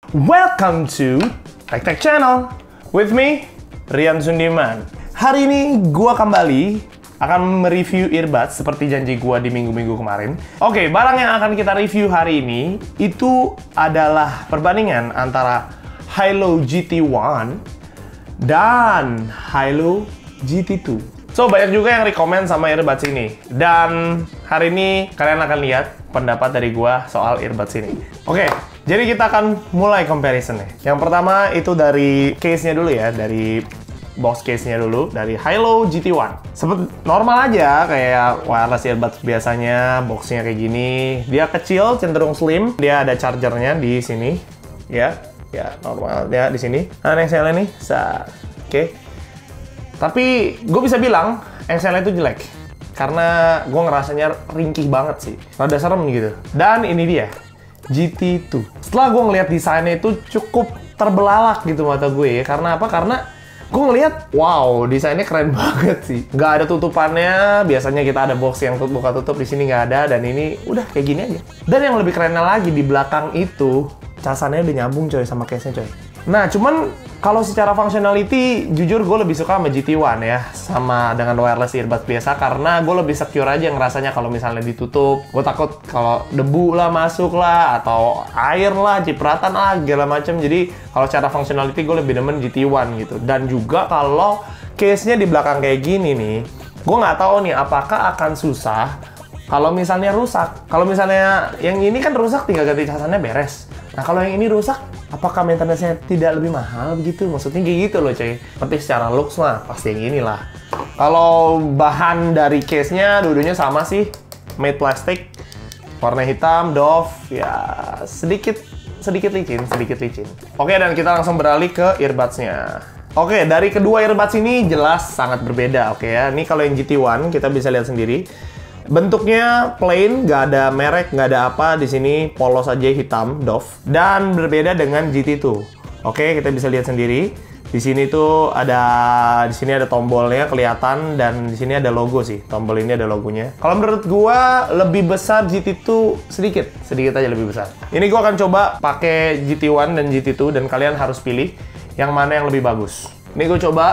Welcome to Tech Tech Channel with me, Rian Sundiman. Hari ini gua kembali akan mereview earbuds seperti janji gua di minggu-minggu kemarin. Oke, barang yang akan kita review hari ini itu adalah perbandingan antara Hilo GT1 dan Hilo GT2. So, banyak juga yang rekomen sama earbuds ini. Dan hari ini kalian akan lihat pendapat dari gua soal earbuds ini. Oke, jadi kita akan mulai comparison nih. Yang pertama itu dari case-nya dulu ya, dari box case-nya dulu, dari Hilo GT1. Seperti normal aja, kayak wireless earbuds biasanya, box-nya kayak gini. Dia kecil, cenderung slim. Dia ada chargernya di sini, ya normal ya di sini. Nah, engsel nih, oke. Tapi gue bisa bilang engselnya itu jelek karena gue ngerasanya ringkih banget sih, rada serem gitu. Dan ini dia GT2. Setelah gue ngeliat desainnya itu cukup terbelalak gitu mata gue ya. Karena apa? Karena gue ngeliat, wow, desainnya keren banget sih. Nggak ada tutupannya. Biasanya kita ada box yang buka tutup, di sini nggak ada. Dan ini udah kayak gini aja. Dan yang lebih kerennya lagi di belakang itu casannya udah nyambung coy sama case-nya coy. Nah, cuman kalau secara functionality, jujur gue lebih suka sama GT1 ya, sama dengan wireless earbuds biasa, karena gue lebih secure aja ngerasanya kalau misalnya ditutup. Gue takut kalau debu lah masuk lah, atau air lah, cipratan lah, segala macam. Jadi kalau secara functionality gue lebih demen GT1 gitu. Dan juga kalau case-nya di belakang kayak gini nih, gue nggak tahu nih apakah akan susah kalau misalnya rusak. Kalau misalnya yang ini kan rusak, tinggal ganti casannya beres. Nah, kalau yang ini rusak, apakah maintenance-nya tidak lebih mahal begitu? Maksudnya kayak gitu loh, coy. Seperti secara looks mah, pasti yang inilah. Kalau bahan dari case-nya, dua-duanya sama sih. Made plastic, warna hitam, doff, ya sedikit licin. Oke, dan kita langsung beralih ke earbuds-nya. Oke, dari kedua earbuds ini jelas sangat berbeda, oke ya. Ini kalau yang GT1, kita bisa lihat sendiri. Bentuknya plain, nggak ada merek, nggak ada apa. Di sini polos aja hitam, doff. Dan berbeda dengan GT2. Oke, kita bisa lihat sendiri. Di sini tuh di sini ada tombolnya kelihatan, dan di sini ada logo sih. Tombol ini ada logonya. Kalau menurut gua lebih besar GT2 sedikit aja lebih besar. Ini gua akan coba pakai GT1 dan GT2, dan kalian harus pilih yang mana yang lebih bagus. Ini gua coba,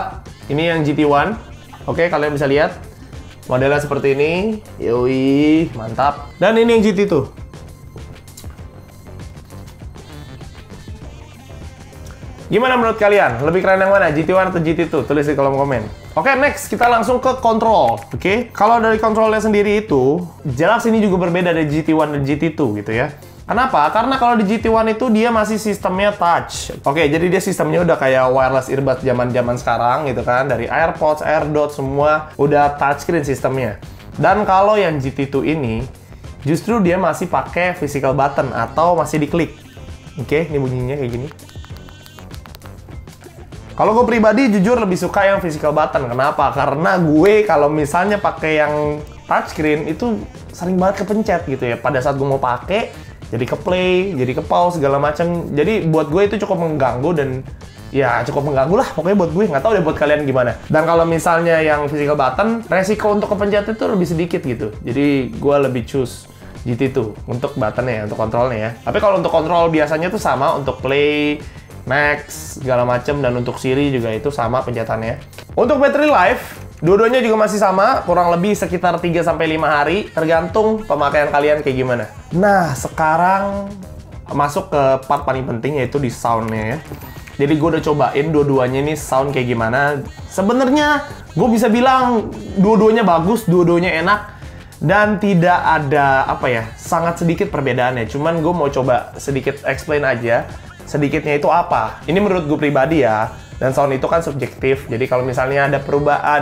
ini yang GT1. Oke, kalian bisa lihat. Modelnya seperti ini, yoi, mantap. Dan ini yang GT2. Gimana menurut kalian? Lebih keren yang mana? GT1 atau GT2? Tulis di kolom komen. Oke, next kita langsung ke kontrol. Oke, kalau dari kontrolnya sendiri itu, jelas ini juga berbeda dari GT1 dan GT2 gitu ya. Kenapa? Karena kalau di GT1 itu dia masih sistemnya touch. Oke, jadi dia sistemnya udah kayak wireless earbuds zaman-zaman sekarang gitu kan. Dari AirPods, AirDots, semua udah touchscreen sistemnya. Dan kalau yang GT2 ini, justru dia masih pakai physical button atau masih diklik. Oke, ini bunyinya kayak gini. Kalau gue pribadi jujur lebih suka yang physical button. Kenapa? Karena gue kalau misalnya pakai yang touchscreen itu sering banget kepencet gitu ya. Pada saat gue mau pakai, jadi ke play, jadi ke pause, segala macam. Jadi buat gue itu cukup mengganggu, dan ya cukup mengganggu lah pokoknya buat gue. Nggak tahu deh buat kalian gimana. Dan kalau misalnya yang physical button, resiko untuk kepencet itu lebih sedikit gitu. Jadi gue lebih choose GT2 untuk buttonnya, untuk kontrolnya ya. Tapi kalau untuk kontrol biasanya tuh sama, untuk play, max, segala macam, dan untuk Siri juga itu sama pencetannya. Untuk battery life, dua-duanya juga masih sama, kurang lebih sekitar 3-5 hari, tergantung pemakaian kalian kayak gimana. Nah, sekarang masuk ke part paling penting, yaitu di sound-nya ya. Jadi gue udah cobain dua-duanya ini sound kayak gimana. Sebenarnya gue bisa bilang dua-duanya bagus, dua-duanya enak, dan tidak ada sangat sedikit perbedaannya. Cuman gue mau coba sedikit explain aja, sedikitnya itu apa. Ini menurut gue pribadi ya. Dan sound itu kan subjektif, jadi kalau misalnya ada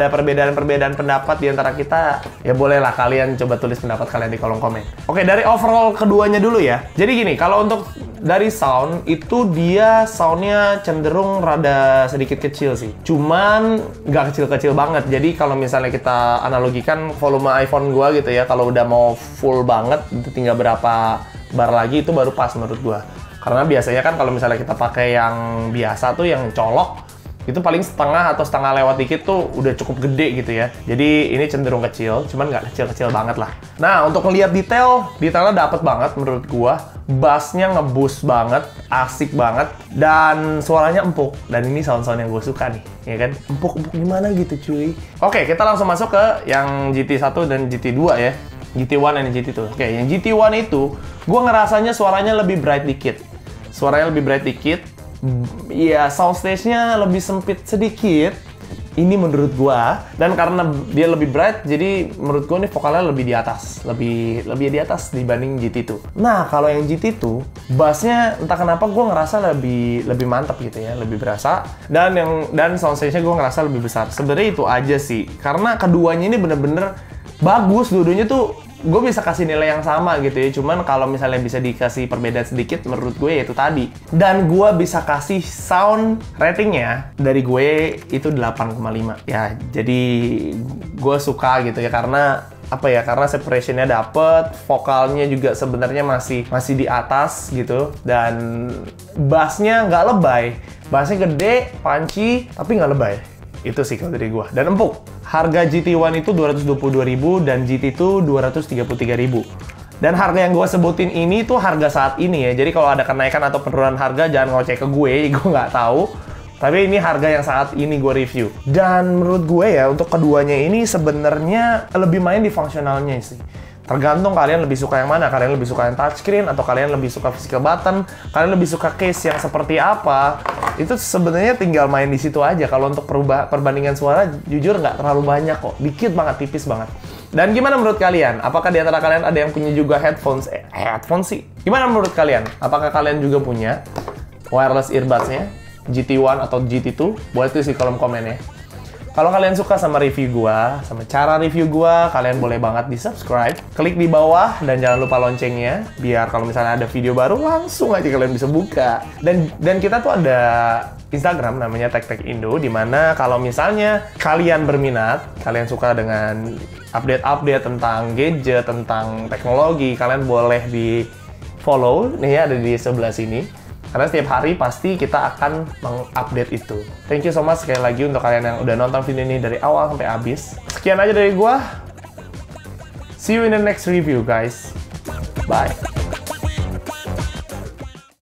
perbedaan-perbedaan pendapat di antara kita, ya bolehlah kalian coba tulis pendapat kalian di kolom komen. Oke, dari overall keduanya dulu ya. Jadi gini, kalau untuk dari sound, itu dia soundnya cenderung rada sedikit kecil sih. Cuman nggak kecil-kecil banget, jadi kalau misalnya kita analogikan volume iPhone gua gitu ya, kalau udah mau full banget, itu tinggal berapa bar lagi, itu baru pas menurut gua. Karena biasanya kan kalau misalnya kita pakai yang biasa tuh, yang colok, itu paling setengah atau setengah lewat dikit tuh udah cukup gede gitu ya. Jadi ini cenderung kecil, cuman nggak kecil-kecil banget lah. Nah, untuk ngeliat detailnya dapet banget menurut gua. Bassnya nge-boost banget, asik banget, dan suaranya empuk. Dan ini sound-sound yang gue suka nih, ya kan? Empuk-empuk gimana gitu cuy. Oke, kita langsung masuk ke yang GT1 dan GT2 ya. GT1 dan GT2. Oke, yang GT1 itu, gue ngerasanya suaranya lebih bright dikit. Suaranya lebih bright dikit. Ya, soundstage-nya lebih sempit sedikit. Ini menurut gua, dan karena dia lebih bright, jadi menurut gua nih vokalnya lebih di atas, lebih di atas dibanding GT2. Nah, kalau yang GT2, bassnya entah kenapa gua ngerasa lebih mantap gitu ya, lebih berasa, dan soundstage-nya gua ngerasa lebih besar. Sebenarnya itu aja sih, karena keduanya ini bener-bener bagus, dua-duanya tuh gue bisa kasih nilai yang sama gitu ya. Cuman kalau misalnya bisa dikasih perbedaan sedikit, menurut gue yaitu tadi. Dan gue bisa kasih sound ratingnya dari gue itu 8,5. Ya, jadi gue suka gitu ya, karena apa ya, karena separationnya dapet, vokalnya juga sebenarnya masih di atas gitu, dan bassnya nggak lebay. Bassnya gede, punchy, tapi nggak lebay. Itu sih kalau dari gua. Dan empuk. Harga GT1 itu 222.000 dan GT2 233.000. Dan harga yang gua sebutin ini tuh harga saat ini ya. Jadi kalau ada kenaikan atau penurunan harga jangan ngoceh ke gue nggak tahu. Tapi ini harga yang saat ini gue review. Dan menurut gue ya, untuk keduanya ini sebenarnya lebih main di fungsionalnya sih. Tergantung kalian lebih suka yang mana. Kalian lebih suka yang touchscreen atau kalian lebih suka physical button, kalian lebih suka case yang seperti apa. Itu sebenarnya tinggal main di situ aja. Kalau untuk perbandingan suara, jujur nggak terlalu banyak kok. Dikit banget, tipis banget. Dan gimana menurut kalian? Apakah di antara kalian ada yang punya juga headphones? Headphones sih. Gimana menurut kalian? Apakah kalian juga punya wireless earbuds-nya? GT1 atau GT2? Boleh tulis di kolom komen ya. Kalau kalian suka sama review gua, sama cara review gua, kalian boleh banget di subscribe, klik di bawah, dan jangan lupa loncengnya, biar kalau misalnya ada video baru langsung aja kalian bisa buka. Dan kita tuh ada Instagram namanya TechTech Indo, dimana kalau misalnya kalian berminat, kalian suka dengan update-update tentang gadget, tentang teknologi, kalian boleh di follow, nih ya, ada di sebelah sini. Karena setiap hari pasti kita akan mengupdate itu. Thank you so much sekali lagi untuk kalian yang udah nonton video ini dari awal sampai habis. Sekian aja dari gua. See you in the next review, guys. Bye.